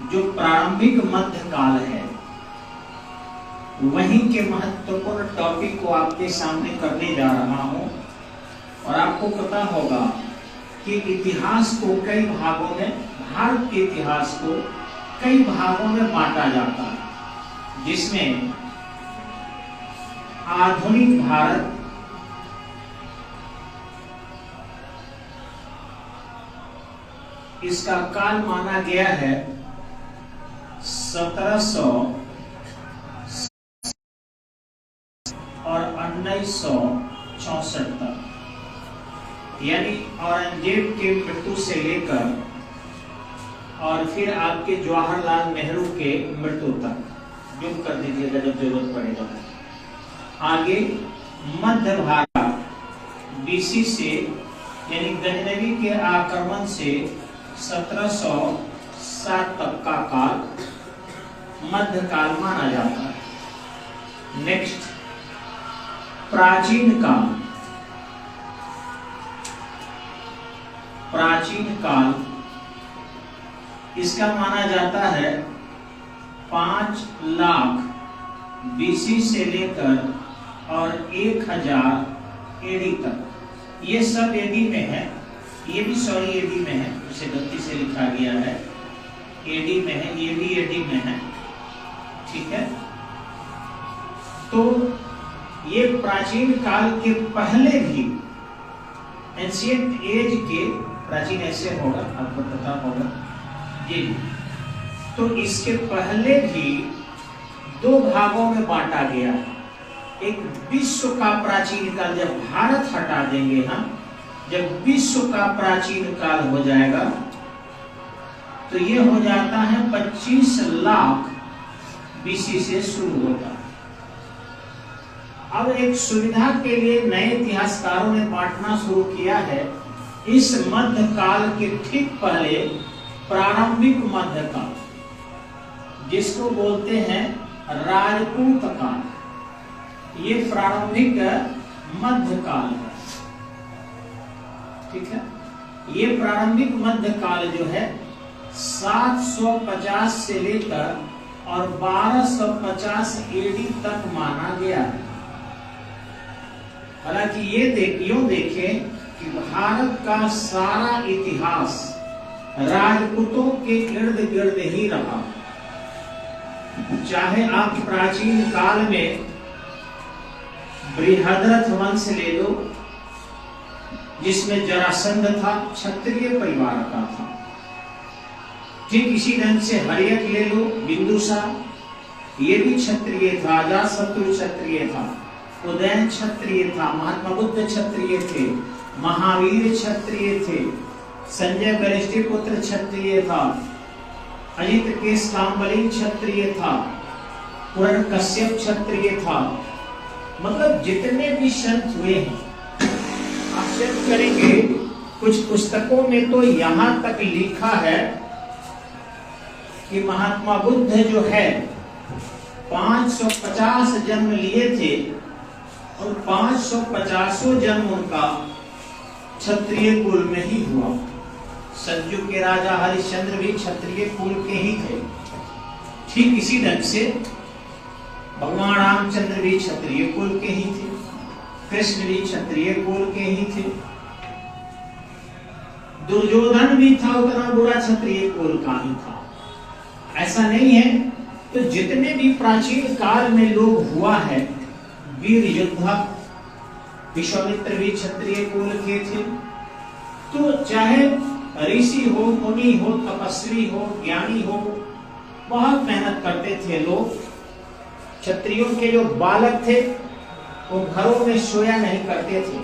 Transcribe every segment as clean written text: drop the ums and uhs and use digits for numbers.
जो प्रारंभिक मध्य काल है, वहीं के महत्वपूर्ण टॉपिक को आपके सामने करने जा रहा हूं। और आपको पता होगा कि इतिहास को कई भागों में, भारत के इतिहास को कई भागों में बांटा जाता है, जिसमें आधुनिक भारत, इसका काल माना गया है 1700 और 1964 तक, यानी औरंगजेब के मृत्यु से लेकर और फिर आपके जवाहरलाल नेहरू के मृत्यु तक। जुम कर दीजिएगा जब जरूरत पड़ेगा। आगे मध्य भारत बीसी से, यानी गजनवी के आक्रमण से 1707 तक का काल मध्य काल माना जाता है। नेक्स्ट, प्राचीन काल। प्राचीन काल इसका माना जाता है 5 लाख बीसी से लेकर और 1000 एडी तक। ये सब एडी में है, ये भी सॉरी एडी में है, उसे गलती से लिखा गया है, एडी में है, ये भी एडी में है, ठीक है। तो ये प्राचीन काल के पहले भी, एंशिएंट एज के, प्राचीन ऐसे होगा, आपको पता होगा ये। तो इसके पहले भी 2 भागों में बांटा गया है। एक विश्व का प्राचीन काल, जब भारत हटा देंगे हम, जब विश्व का प्राचीन काल हो जाएगा तो ये हो जाता है 25 लाख बीसी से शुरू होता है। अब एक सुविधा के लिए नए इतिहासकारों ने बांटना शुरू किया है। इस मध्य काल के ठीक पहले प्रारंभिक मध्य काल, जिसको बोलते हैं राजपूत काल, ये प्रारंभिक मध्य काल है, ठीक है। ये प्रारंभिक मध्य काल जो है 750 से लेकर और 1250 एडी तक माना गया है। हालांकि ये यूं देखें कि भारत का सारा इतिहास राजपूतों के इर्द गिर्द ही रहा। चाहे आप प्राचीन काल में बृहद्रथ वंश ले लो, जिसमें जरासंध था, क्षत्रिय परिवार का था। ठीक इसी ढंग से हर्यक ले लो, बिंदुसार, ये भी क्षत्रिय था, अजातशत्रु क्षत्रिय था, उदयन क्षत्रिय था, महात्मा बुद्ध क्षत्रिय थे, महावीर क्षत्रिय थे, संजय बलिष्ठी पुत्र क्षत्रिय था, अजित केश काम्बली क्षत्रिय था, पूर्ण कश्यप क्षत्रिय था। मतलब जितने भी संत हुए हैं, आश्चर्य करेंगे, कुछ पुस्तकों में तो यहां तक लिखा है कि महात्मा बुद्ध जो है 550 जन्म लिए थे और 550 जन्म उनका क्षत्रिय कुल में ही हुआ। संजू के राजा हरिश्चंद्र भी क्षत्रिय कुल के ही थे। ठीक इसी ढंग से भगवान रामचंद्र भी क्षत्रिय कुल के ही थे, कृष्ण भी क्षत्रिय कुल के ही थे, दुर्योधन भी था, उतना बुरा क्षत्रिय कुल का ही था। ऐसा नहीं है। तो जितने भी प्राचीन काल में लोग हुआ है, वीर योद्धा, विश्वामित्र भी क्षत्रिय कुल के थे। तो चाहे ऋषि हो, मुनि हो, तपस्वी हो, ज्ञानी हो, बहुत मेहनत करते थे लोग। क्षत्रियों के जो बालक थे वो घरों में सोया नहीं करते थे,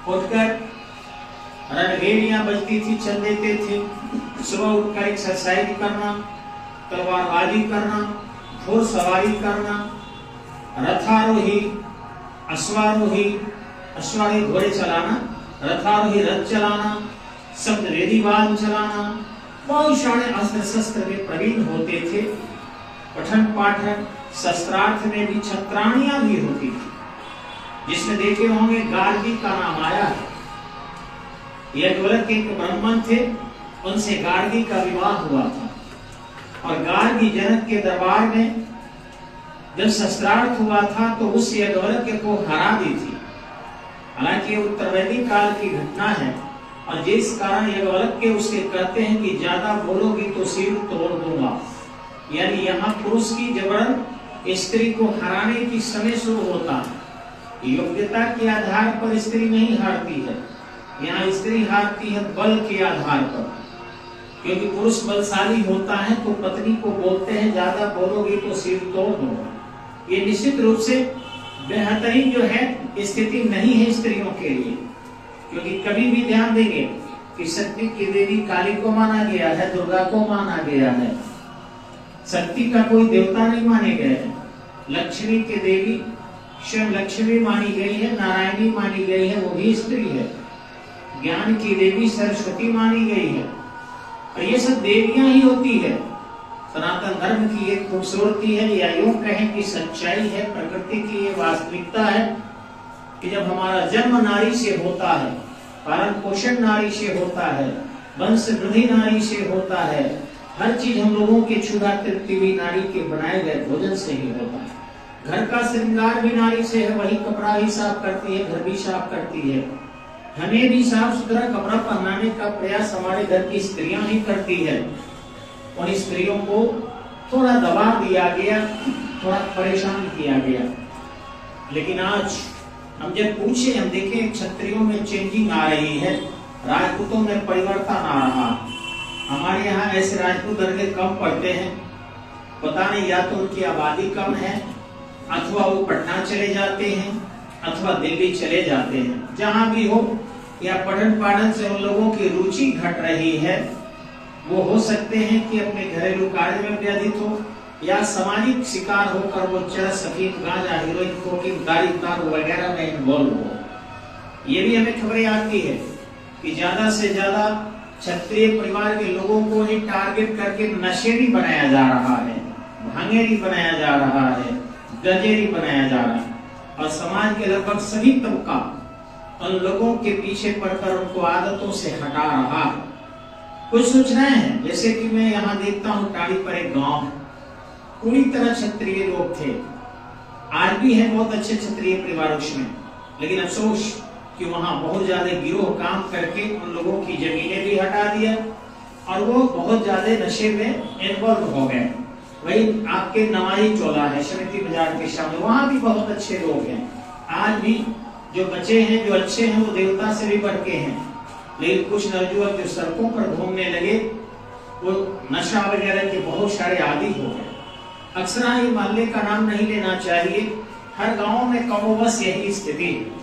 उठकर रणभेड़ियां बजती थी, चल देते थे। सुबह उठकर एक्सरसाइज करना, तलवारबाजी करना, घोड़सवारी करना, रथारोही, अश्वारोही, अश्वारोही घोड़े चलाना, रथारोही रथ चलाना, सप्तवेदी वाहन चलाना, बहुत सारे अस्त्र शस्त्र में प्रवीण होते थे। पठन पाठन शस्त्रार्थ में भी छत्राणियां भी होती थी, जिसमें देखे होंगे गार्गी का नाम आया है। यज्ञवल्क्य के एक ब्राह्मण थे, उनसे गार्गी का विवाह हुआ था। और गार्गी जनक के दरबार में जब शस्त्रार्थ हुआ था तो उस याज्ञवल्क्य को हरा दी थी। हालांकि ये उत्तरवैदिक काल की घटना है और जिस कारण याज्ञवल्क्य उसके कहते हैं कि ज्यादा बोलोगी तो सिर तोड़ दूंगा, यानी यहाँ पुरुष की जबरन स्त्री को हराने की समय शुरू होता है। योग्यता के आधार पर स्त्री नहीं हारती है, यहाँ स्त्री हारती है बल के आधार पर, क्योंकि पुरुष बलशाली होता है तो पत्नी को बोलते हैं ज्यादा बोलोगी तो सिर तोड़ दूंगा। ये निश्चित रूप से बेहतरीन जो है स्थिति नहीं है स्त्रियों के लिए, क्योंकि कभी भी ध्यान देंगे कि शक्ति की देवी काली को माना गया है, दुर्गा को माना गया है, शक्ति का कोई देवता नहीं माने गए हैं। लक्ष्मी की देवी स्वयं लक्ष्मी मानी गई है, नारायणी मानी गई है, वो भी स्त्री है। ज्ञान की देवी सरस्वती मानी गई है, और ये सब देवियां ही होती है। सनातन धर्म की एक खूबसूरती है, या यूं कहें कि सच्चाई है, प्रकृति की ये वास्तविकता है कि जब हमारा जन्म नारी से होता है, पालन पोषण नारी से होता है, वंश वृद्धि नारी से होता है, हर चीज हम लोगों की क्षुधा तृप्ति भी नारी के बनाए गए भोजन से ही होता है। घर का श्रृंगार भी नारी से है, वही कपड़ा ही साफ करती है, घर भी साफ करती है, हमें भी साफ सुथरा कपड़ा पहनाने का प्रयास हमारे घर की स्त्रियां ही करती है। उन स्त्रियों को थोड़ा दबाव दिया गया, थोड़ा परेशान किया गया। लेकिन आज हम जब पूछे, हम देखें क्षत्रियों में चेंजिंग आ रही है, राजपूतों में परिवर्तन आ रहा। हमारे यहाँ ऐसे राजपूत दर्गे कम पड़ते हैं, पता नहीं या तो उनकी आबादी कम है, अथवा वो पटना चले जाते हैं, अथवा दिल्ली चले जाते हैं। जहां भी हो, या पठन पाठन से उन लोगों की रुचि घट रही है। वो हो सकते हैं कि अपने घरेलू कार्य में व्यतीत हो, या सामाजिक शिकार होकर वो चरस, अफीम, गांजा, हीरोइन, कोकीन, दारू, दारू वगैरह में इन्वॉल्व हो। ये भी हमें खबरें आती है कि ज्यादा से ज्यादा क्षत्रिय परिवार के लोगों को ही टारगेट करके नशेड़ी बनाया जा रहा है, भांगेरी बनाया जा रहा है, गंजेरी बनाया जा रहा है, और समाज के लगभग सभी तबका उन लोगों के पीछे पड़कर उनको आदतों से हटा रहा है। कुछ सूचनाएं हैं, जैसे कि मैं यहाँ देखता हूँ टाड़ी पर एक गांव, पूरी तरह क्षत्रिय लोग थे, आज भी है बहुत अच्छे क्षत्रिय परिवार उसमें, लेकिन अफसोस कि वहां बहुत ज्यादा गिरोह काम करके उन लोगों की जमीनें भी हटा दिया और वो बहुत ज्यादा नशे में इन्वॉल्व हो गए। वही आपके नवाई चौला है, समिति बाजार के सामने, वहां भी बहुत अच्छे लोग हैं। आज भी जो बच्चे हैं, जो अच्छे हैं, वो देवता से भी बढ़ के हैं। लेकिन कुछ नवजुवक जो सड़कों पर घूमने लगे, वो नशा वगैरह के बहुत सारे आदी हो गए। अक्सर ये मोहल्ले का नाम नहीं लेना चाहिए, हर गांव में कमोबस यही स्थिति है।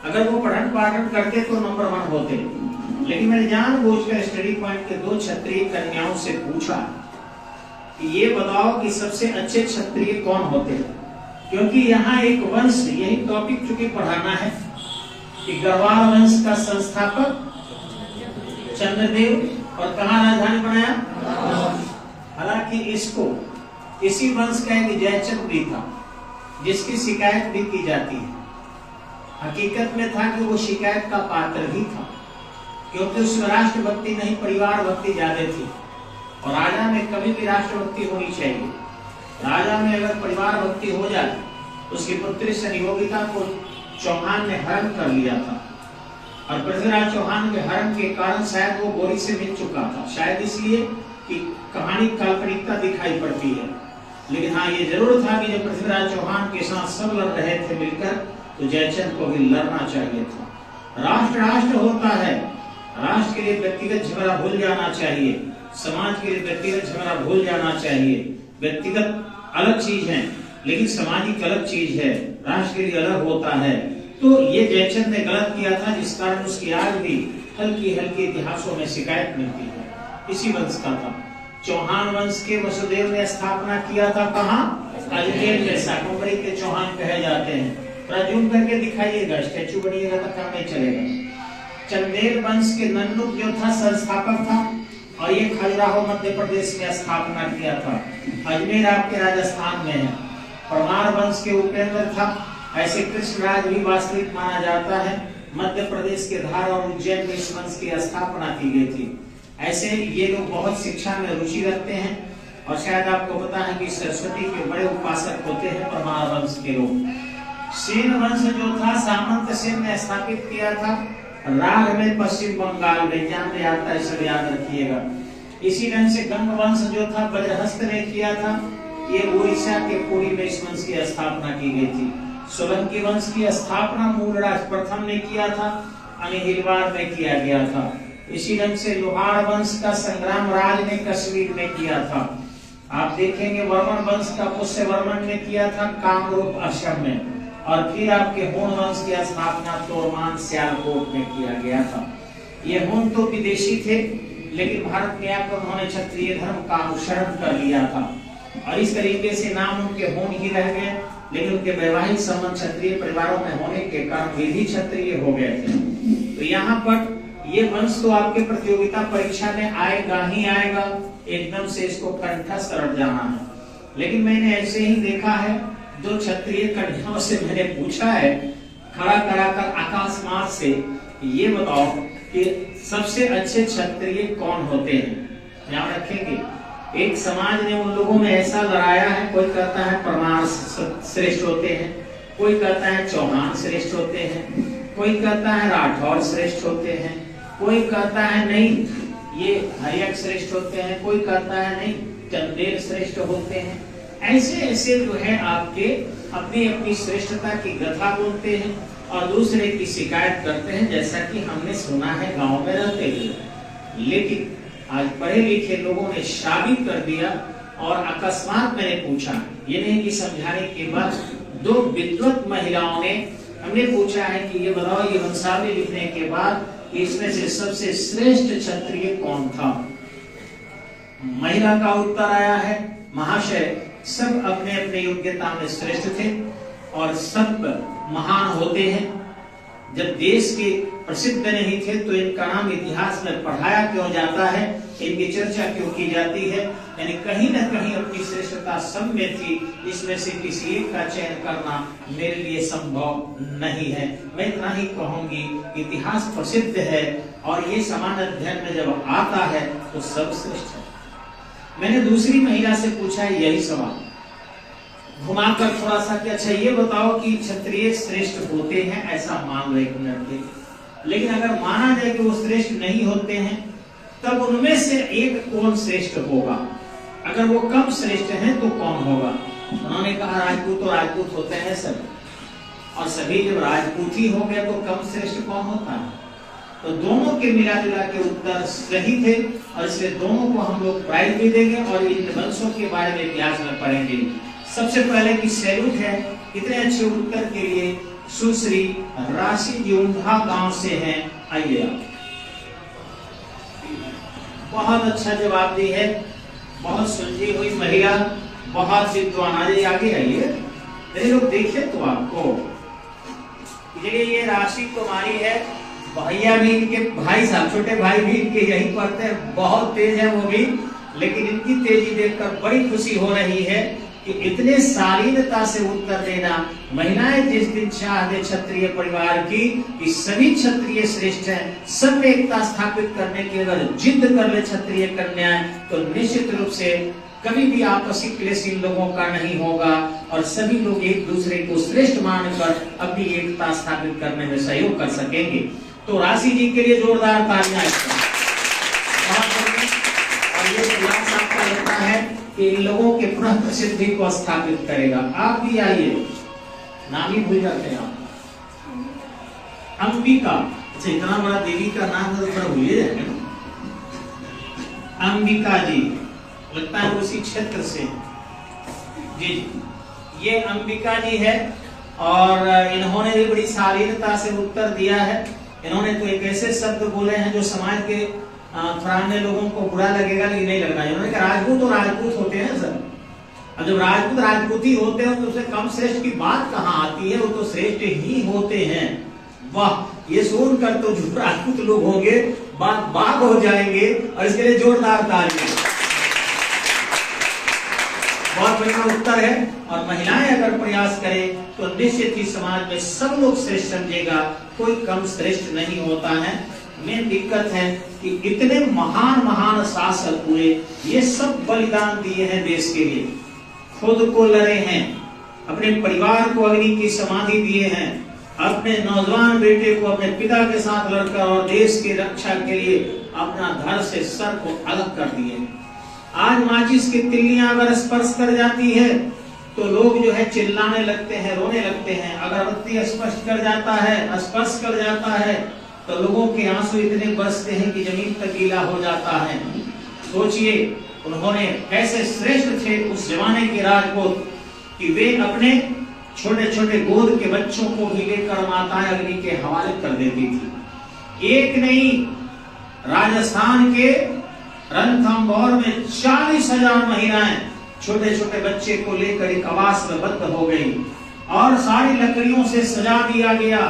अगर वो पठन पाठन करते तो नंबर 1 होते, लेकिन मैंने जानबूझकर स्टडी पॉइंट के 2 क्षत्रिय कन्याओं से पूछा कि ये बताओ कि सबसे अच्छे क्षत्रिय कौन होते हैं, क्योंकि यहाँ एक वंश, यही टॉपिक चूंकि पढ़ाना है कि गढ़वाल वंश का संस्थापक चंद्रदेव, और कहाँ राजधानी बनाया। हालांकि इसको इसी वंश का एक जयचंद भी था, जिसकी शिकायत भी की जाती है। हकीकत में था कि वो शिकायत का पात्र भी था, क्योंकि उसमें राष्ट्रभक्ति नहीं, परिवार भक्ति ज्यादा थी। और राजा में कभी भी राष्ट्रभक्ति होनी चाहिए। राजा में अगर परिवार भक्ति हो जाए, उसकी पुत्री संयोगिता को चौहान ने हरण कर लिया था, और पृथ्वीराज चौहान के हरण के कारण शायद वो गोरी से मिल चुका था, शायद इसलिए कि कहानी काल्पनिकता दिखाई पड़ती है। लेकिन हाँ, ये जरूर था कि जब पृथ्वीराज चौहान के साथ सब लड़ रहे थे मिलकर, तो जयचंद को भी लड़ना चाहिए था। राष्ट्र राष्ट्र होता है, राष्ट्र के लिए व्यक्तिगत झगड़ा भूल जाना चाहिए, समाज के लिए व्यक्तिगत झगड़ा भूल जाना चाहिए। व्यक्तिगत अलग चीज है, लेकिन सामाजिक अलग चीज है, राष्ट्र के लिए अलग होता है। तो ये जयचंद ने गलत किया था, जिस कारण उसकी आज भी हल्की हल्की इतिहासों में शिकायत मिलती है। इसी वंश का था। चौहान वंश के वसुदेव ने स्थापना किया था कहाँ? अजमेर में। शाकंभरी के चौहान कहे जाते हैं। जूम करके दिखाइएगा, स्टैचू बनिएगा तो काम नहीं चलेगा। चंदेल वंश के नन्नुक जो था संस्थापक था, और ये खजुराहो मध्य प्रदेश में स्थापना किया था। अजमेर आपके राजस्थान में है। परमार वंश के उपेंद्र था। ऐसे कृष्णराज भी वास्तविक माना जाता है। मध्य प्रदेश के धार और उज्जैन में इस वंश की स्थापना की गई थी। ऐसे ये लोग बहुत शिक्षा में रुचि रखते हैं, और शायद आपको पता है कि सरस्वती के बड़े उपासक होते हैं परमार वंश के लोग। सेन वंश जो था सामंत सेन ने स्थापित किया था राग में पश्चिम बंगाल में, जहाँ पे आता है सब याद रखिएगा। इसी ढंग से गंग वंश जो था वज्रहस्त ने किया था, ये उड़ीसा के पुरी में इस वंश की स्थापना की गई थी। सोलंकी वंश की स्थापना मूलराज प्रथम ने किया था, अनिहिलवाड़ में किया गया था। इसी ढंग से लोहार वंश का संग्राम राज ने कश्मीर में किया था। आप देखेंगे वर्मन वंश का पुष्य वर्मन ने किया था कामरूप असम में, और फिर आपके होन वंश की स्थापना तोरमान सियालकोट में किया गया था। ये होन तो विदेशी थे, लेकिन भारत में आकर उन्होंने क्षत्रिय धर्म का अनुसरण कर लिया था, और इस तरीके से नाम उनके होन ही रह गए, लेकिन उनके वैवाहिक संबंध क्षत्रिय परिवारों में होने के कारण वे भी क्षत्रिय हो गए थे। तो यहाँ पर ये वंश तो आपके प्रतियोगिता परीक्षा में आएगा ही आएगा, एकदम से इसको कंठस्थ रट जाना है। लेकिन मैंने ऐसे ही देखा है, जो क्षत्रिय कन्याओं से मैंने पूछा है खड़ा कराकर आकाशमार्ग से, ये बताओ कि सबसे अच्छे क्षत्रिय कौन होते हैं। ध्यान रखेंगे, एक समाज ने उन लोगों में ऐसा लड़ाया है, कोई कहता है परमार श्रेष्ठ होते हैं, कोई कहता है चौहान श्रेष्ठ होते हैं, कोई कहता है राठौर श्रेष्ठ होते हैं, कोई कहता है नहीं ये हरियक श्रेष्ठ होते हैं, कोई कहता है नहीं चंदेल श्रेष्ठ होते हैं। ऐसे ऐसे जो है आपके अपनी अपनी श्रेष्ठता की गाथा बोलते हैं और दूसरे की शिकायत करते हैं, जैसा कि हमने सुना है गांव में रहते हुए। लेकिन आज पढ़े लिखे लोगों ने साबित कर दिया, और अकस्मात मैंने पूछा, ये नहीं कि समझाने के बाद, दो विद्वत महिलाओं ने हमने पूछा है कि ये बताओ, ये वंशावली लिखने के बाद इसमें से सबसे श्रेष्ठ क्षत्रिय कौन था। महिला का उत्तर आया है, महाशय सब अपने अपने योग्यता में श्रेष्ठ थे और सब महान होते हैं। जब देश के प्रसिद्ध नहीं थे तो इनका नाम इतिहास में पढ़ाया क्यों जाता है, इनकी चर्चा क्यों की जाती है। यानी कहीं न कहीं अपनी श्रेष्ठता सब में थी, इसमें से किसी एक का चयन करना मेरे लिए संभव नहीं है। मैं इतना ही कहूंगी, इतिहास प्रसिद्ध है और ये समान अध्ययन में जब आता है तो सब श्रेष्ठ है। मैंने दूसरी महिला से पूछा यही सवाल, घुमाकर थोड़ा सा कि अच्छा ये बताओ कि क्षत्रिय श्रेष्ठ होते हैं, ऐसा मान लो एक मिनट के, लेकिन अगर माना जाए कि वो श्रेष्ठ नहीं होते हैं, तब उनमें से एक कौन श्रेष्ठ होगा। अगर वो कम श्रेष्ठ हैं तो कौन होगा। उन्होंने कहा राजपूत तो राजपूत होते हैं सब, और सभी जब राजपूत ही हो गए तो कम श्रेष्ठ कौन होता है। तो दोनों के मिला जुला के उत्तर सही थे, और इसलिए दोनों को हम लोग प्राइज भी देंगे और इन वंशों के बारे में इतिहास में पढ़ेंगे। सबसे पहले की सैल्यूट है इतने अच्छे उत्तर के लिए सुश्री राशि जी उंधा गांव से हैं। आइए आप, बहुत अच्छा जवाब दी है, बहुत सुलझी हुई महिला, बहुत विद्वान। आगे आइए, मेरे लोग देखे तो आपको ये राशि कुमारी है, भैया भी इनके भाई साहब, छोटे भाई भी इनके यही पढ़ते हैं, बहुत तेज है वो भी, लेकिन इनकी तेजी देखकर बड़ी खुशी हो रही है कि इतने शालीनता से उत्तर देना। महिलाएं जिस दिन चाह दे क्षत्रिय परिवार की कि सभी क्षत्रिय श्रेष्ठ हैं, सब में एकता स्थापित करने की अगर जिद कर ले क्षत्रिय कन्याएं, तो निश्चित रूप से कभी भी आपसी क्लेश इन लोगों का नहीं होगा और सभी लोग एक दूसरे को श्रेष्ठ मानकर अपनी एकता स्थापित करने में सहयोग कर सकेंगे। तो राशि जी के लिए जोरदार तालियां। और ये प्रयास आपका रहता है कि इन लोगों के पुनः प्रसिद्धि को स्थापित करेगा। आप भी आइए, नाम ही भूल जाते हैं आप। अंबिका, अच्छा इतना बड़ा देवी का नाम है तो थोड़ा भूलिए जाएगा। अंबिका जी, लगता है उसी क्षेत्र से जी। ये अंबिका जी है और इन्होंने भी बड़ी शालीनता से उत्तर दिया है। इन्होंने तो एक ऐसे शब्द बोले हैं जो समाज के फराने लोगों को बुरा लगेगा, लेकिन नहीं लगना। इन्होंने कहा राजपूत तो राजपूत होते हैं सर, और जब राजपूत राजपूत ही होते हैं तो उससे कम श्रेष्ठ की बात कहाँ आती है, वो तो श्रेष्ठ ही होते हैं। वाह, ये सुनकर तो जो राजपूत लोग होंगे बाग हो जाएंगे, और इसके लिए जोरदार तालियां। बहुत बढ़िया उत्तर है, और महिलाएं अगर प्रयास करें तो निश्चित ही समाज में सब लोग श्रेष्ठ समझेगा, कोई कम श्रेष्ठ नहीं होता है। में दिक्कत है कि इतने महान महान शासक हुए, ये सब बलिदान दिए हैं देश के लिए, खुद को लड़े हैं, अपने परिवार को अग्नि की समाधि दिए हैं, अपने नौजवान बेटे को अपने पिता के साथ लड़कर और देश की रक्षा के लिए अपना धड़ से सर को अलग कर दिए। आज माचिस की तिल्लियां अगर स्पर्श कर जाती है तो लोग जो है चिल्लाने लगते हैं, रोने लगते हैं। अगरबत्ती स्पर्श कर जाता है, स्पर्श कर जाता है तो लोगों के आंसू इतने बरसते हैं कि जमीन तक गीला हो जाता है। सोचिए उन्होंने कैसे श्रेष्ठ थे उस जमाने के राजपूत कि वे अपने छोटे छोटे गोद के बच्चों को भी लेकर माताएं अग्नि के हवाले कर देती थी। एक नहीं, राजस्थान के रणथंभौर में 40,000 महिलाएं छोटे छोटे बच्चे को लेकर एक आवास में बंद हो गई और सारी लकड़ियों से सजा दिया गया,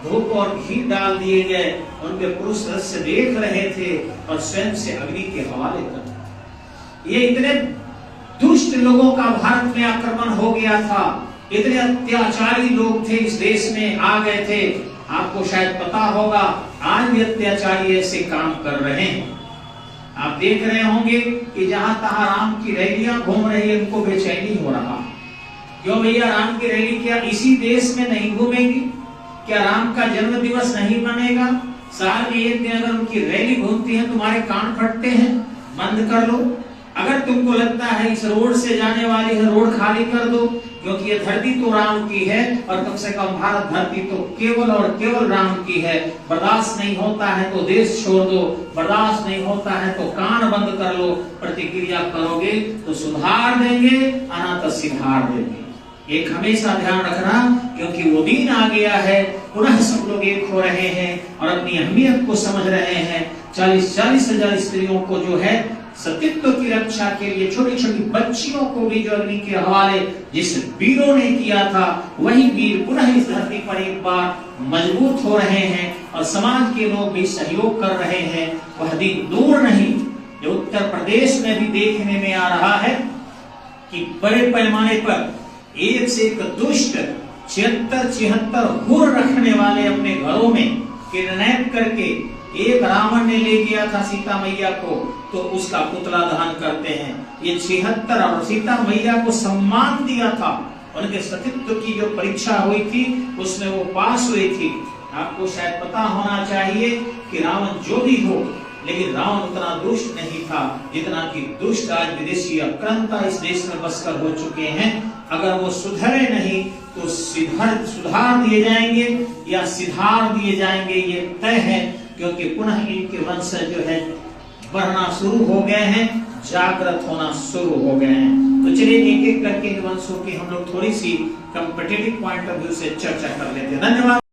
धूप और घी डाल दिए गए। उनके पुरुष सदस्य देख रहे थे और स्वयं से अग्नि के हवाले कर। ये इतने दुष्ट लोगों का भारत में आक्रमण हो गया था, इतने अत्याचारी लोग थे इस देश में आ गए थे। आपको शायद पता होगा आज भी अत्याचारी ऐसे काम कर रहे हैं। आप देख रहे होंगे कि जहां तहां राम की रैलियां घूम रही है, उनको बेचैनी हो रहा। क्यों भैया, राम की रैली क्या इसी देश में नहीं घूमेगी? क्या राम का जन्म दिवस नहीं मनेगा? साल में एक दिन अगर उनकी रैली घूमती है तुम्हारे कान फटते हैं, बंद कर लो। अगर तुमको लगता है इस रोड से जाने वाली है, रोड खाली कर दो, क्योंकि ये धरती तो राम की है और कम से कम भारत धरती तो केवल और केवल राम की है। बर्दाश्त नहीं होता है तो देश छोड़ दो, बर्दाश्त नहीं होता है तो कान बंद कर लो। प्रतिक्रिया करोगे तो सुधार देंगे, अनाथ सिधार देंगे। एक हमेशा ध्यान रखना, क्योंकि वो दिन आ गया है, पुनः सब लोग एक हो रहे हैं और अपनी अहमियत को समझ रहे हैं। 40-40 हजार स्त्रियों को जो है सतीत्व की रक्षा के लिए, छोटी छोटी बच्चियों को भी जो अग्नि के हवाले जिस वीरों ने किया था, वही वीर पुनः इस धरती पर एक बार मजबूत हो रहे हैं और समाज के लोग भी सहयोग कर रहे हैं। वह दिन दूर नहीं जो उत्तर प्रदेश में भी देखने में आ रहा है कि बड़े पैमाने पर एक से एक दुष्ट 76 हुर रखने वाले अपने घरों में किडनैप करके, एक रावण ने ले गया था सीता मैया को तो उसका पुतला दहन करते हैं। ये 76 और सीता मैया को सम्मान दिया था, उनके सतीत्व की जो परीक्षा हुई थी उसमें वो पास हुई थी। आपको शायद पता होना चाहिए कि रावण जो भी हो, लेकिन रावण उतना दुष्ट नहीं था जितना कि दुष्ट आज विदेशी आक्रांता इस देश में बसकर हो चुके हैं। अगर वो सुधरे नहीं तो सुधार दिए जाएंगे या सिधार दिए जाएंगे, ये तय है, क्योंकि पुनः इनके वंशज जो है बढ़ना शुरू हो गए हैं, जागृत होना शुरू हो गए हैं। तो चलिए एक एक करके वंशों की हम लोग थोड़ी सी कंपेटिटिव पॉइंट ऑफ व्यू से चर्चा कर लेते हैं। धन्यवाद।